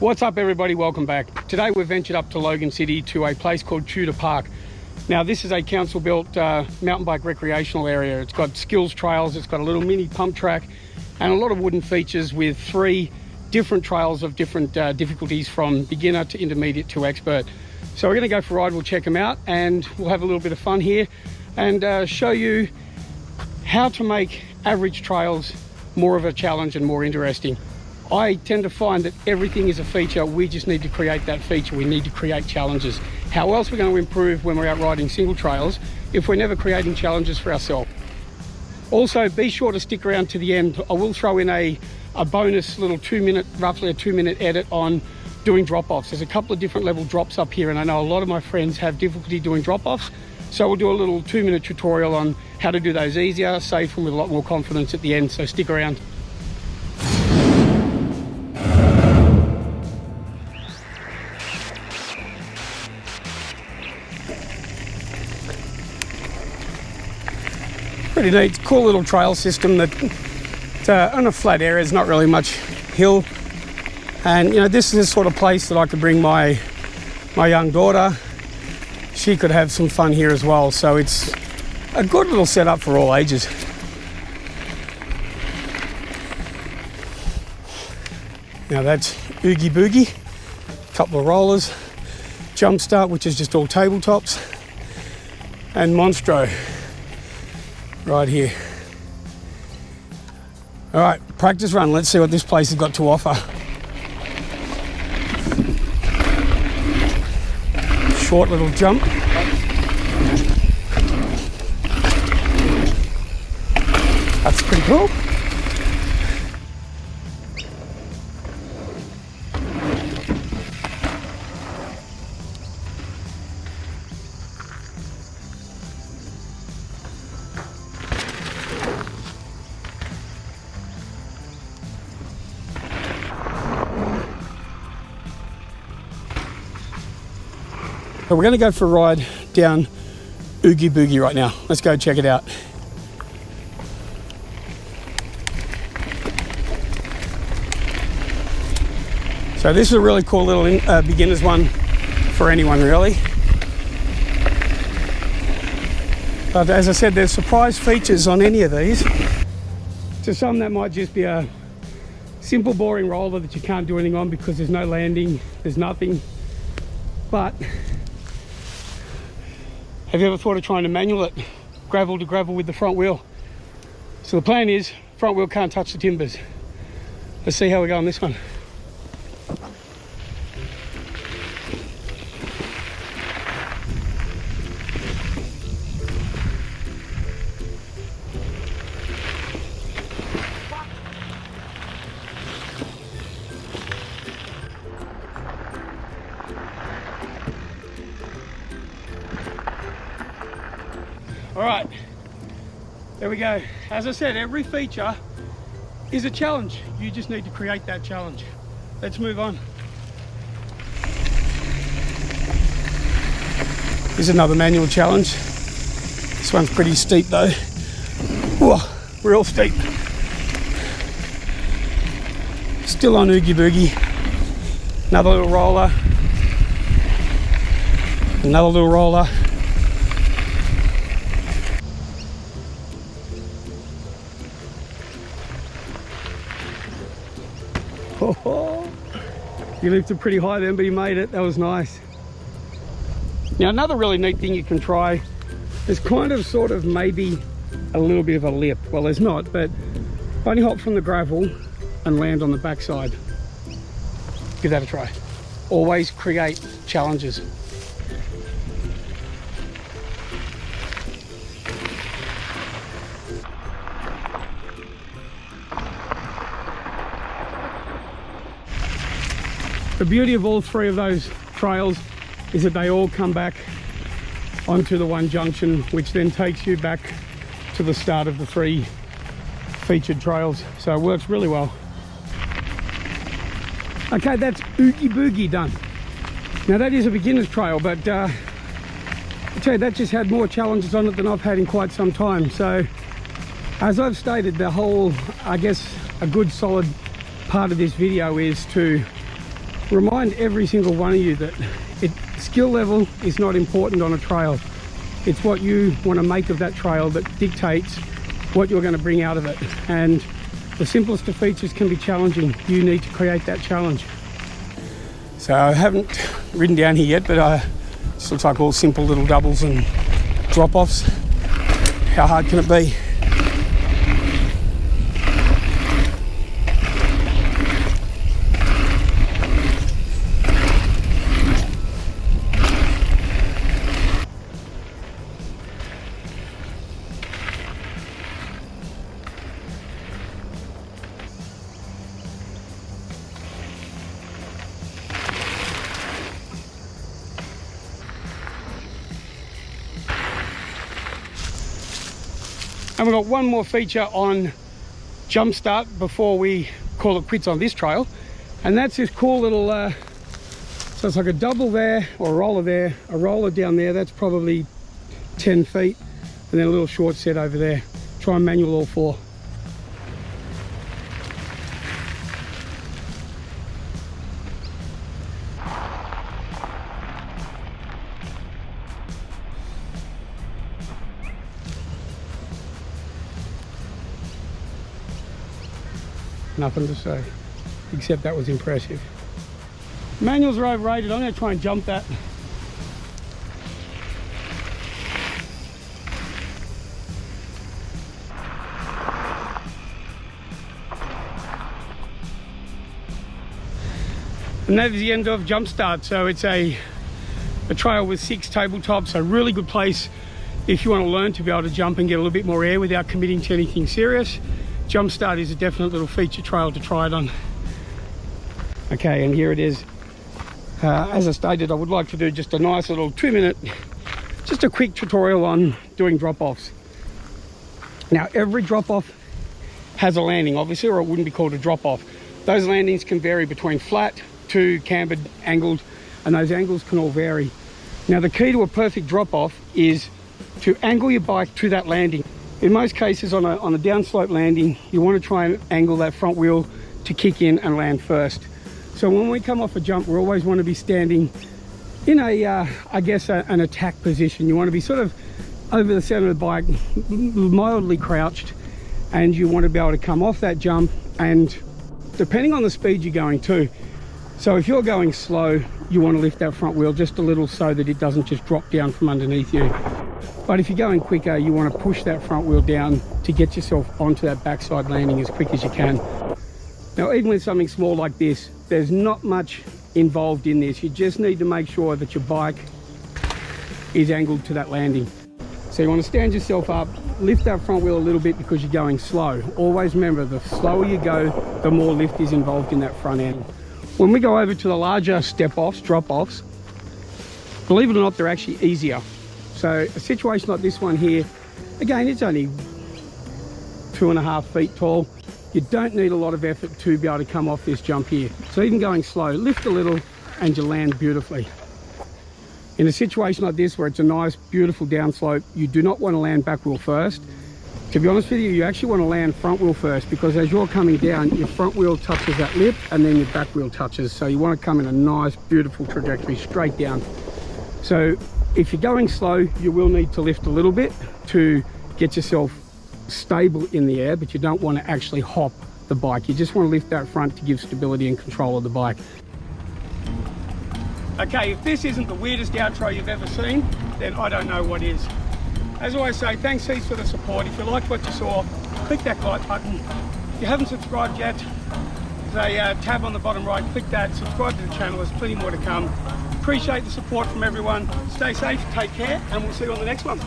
What's up everybody, welcome back. Today we've ventured up to Logan City to a place called Tudor Park. Now this is a council built mountain bike recreational area. It's got skills trails, it's got a little mini pump track and a lot of wooden features with 3 different trails of different difficulties from beginner to intermediate to expert. So we're going to go for a ride, we'll check them out and we'll have a little bit of fun here and show you how to make average trails more of a challenge and more interesting. I tend to find that everything is a feature. We just need to create that feature. We need to create challenges. How else are we going to improve when we're out riding single trails if we're never creating challenges for ourselves? Also, be sure to stick around to the end. I will throw in a bonus little roughly a 2-minute edit on doing drop-offs. There's a couple of different level drops up here and I know a lot of my friends have difficulty doing drop-offs. So we'll do a little 2-minute tutorial on how to do those easier, safe and with a lot more confidence at the end. So stick around. Pretty neat, cool little trail system that on a flat area, there's not really much hill. And you know, this is the sort of place that I could bring my young daughter. She could have some fun here as well. So it's a good little setup for all ages. Now that's Oogie Boogie, a couple of rollers, Jump Start, which is just all tabletops, and Monstro right here. All right, practice run. Let's see what this place has got to offer. Short little jump. That's pretty cool. So we're going to go for a ride down Oogie Boogie right now. Let's go check it out. So this is a really cool little beginner's one for anyone really. But as I said, there's surprise features on any of these. To some that might just be a simple boring roller that you can't do anything on because there's no landing, there's nothing. But have you ever thought of trying to manual it, gravel to gravel with the front wheel? So the plan is, front wheel can't touch the timbers. Let's see how we go on this one. All right, there we go. As I said, every feature is a challenge. You just need to create that challenge. Let's move on. Here's another manual challenge. This one's pretty steep though. Whoa, real steep. Still on Oogie Boogie. Another little roller. Another little roller. Oh, you lifted pretty high then, but you made it. That was nice. Now another really neat thing you can try is kind of sort of maybe a little bit of a lip. Well, there's not, but bunny hop from the gravel and land on the backside. Give that a try. Always create challenges. The beauty of all 3 of those trails is that they all come back onto the one junction, which then takes you back to the start of the 3 featured trails. So it works really well. Okay, that's Oogie Boogie done. Now that is a beginner's trail, but I tell you, that just had more challenges on it than I've had in quite some time. So as I've stated, the whole, I guess, a good solid part of this video is to remind every single one of you that skill level is not important on a trail. It's what you want to make of that trail that dictates what you're going to bring out of it. And the simplest of features can be challenging. You need to create that challenge. So I haven't ridden down here yet, but it looks like all simple little doubles and drop-offs. How hard can it be? And we've got one more feature on Jumpstart before we call it quits on this trail, and that's this cool little so it's like a double there, or a roller there, a roller down there, that's probably 10 feet, and then a little short set over there. Try and manual all four. Nothing to say, except that was impressive. Manuals are overrated. I'm going to try and jump that. And that is the end of Jumpstart. So it's a trail with 6 tabletops, a really good place if you want to learn to be able to jump and get a little bit more air without committing to anything serious. Jumpstart is a definite little feature trail to try it on. Okay, and here it is. As I stated, I would like to do just a nice little 2-minute, just a quick tutorial on doing drop-offs. Now, every drop-off has a landing, obviously, or it wouldn't be called a drop-off. Those landings can vary between flat to cambered, angled, and those angles can all vary. Now, the key to a perfect drop-off is to angle your bike to that landing. In most cases, on a downslope landing, you want to try and angle that front wheel to kick in and land first. So when we come off a jump, we always want to be standing in a, I guess, an attack position. You want to be sort of over the center of the bike, mildly crouched, and you want to be able to come off that jump, and depending on the speed you're going to. So if you're going slow, you want to lift that front wheel just a little so that it doesn't just drop down from underneath you. But if you're going quicker, you want to push that front wheel down to get yourself onto that backside landing as quick as you can. Now, even with something small like this, there's not much involved in this. You just need to make sure that your bike is angled to that landing. So you want to stand yourself up, lift that front wheel a little bit because you're going slow. Always remember, the slower you go, the more lift is involved in that front end. When we go over to the larger step-offs, drop-offs, believe it or not, they're actually easier. So a situation like this one here, again, it's only 2.5 feet tall. You don't need a lot of effort to be able to come off this jump here. So even going slow, lift a little and you land beautifully. In a situation like this where it's a nice, beautiful downslope, you do not want to land back wheel first. To be honest with you, you actually want to land front wheel first, because as you're coming down, your front wheel touches that lip and then your back wheel touches. So you want to come in a nice, beautiful trajectory straight down. So if you're going slow, you will need to lift a little bit to get yourself stable in the air, but you don't want to actually hop the bike. You just want to lift that front to give stability and control of the bike. Okay, if this isn't the weirdest outro you've ever seen, then I don't know what is. As I always say, thanks heaps for the support. If you liked what you saw, click that like button. If you haven't subscribed yet, there's a tab on the bottom right. Click that, subscribe to the channel. There's plenty more to come. Appreciate the support from everyone. Stay safe, take care, and we'll see you on the next one.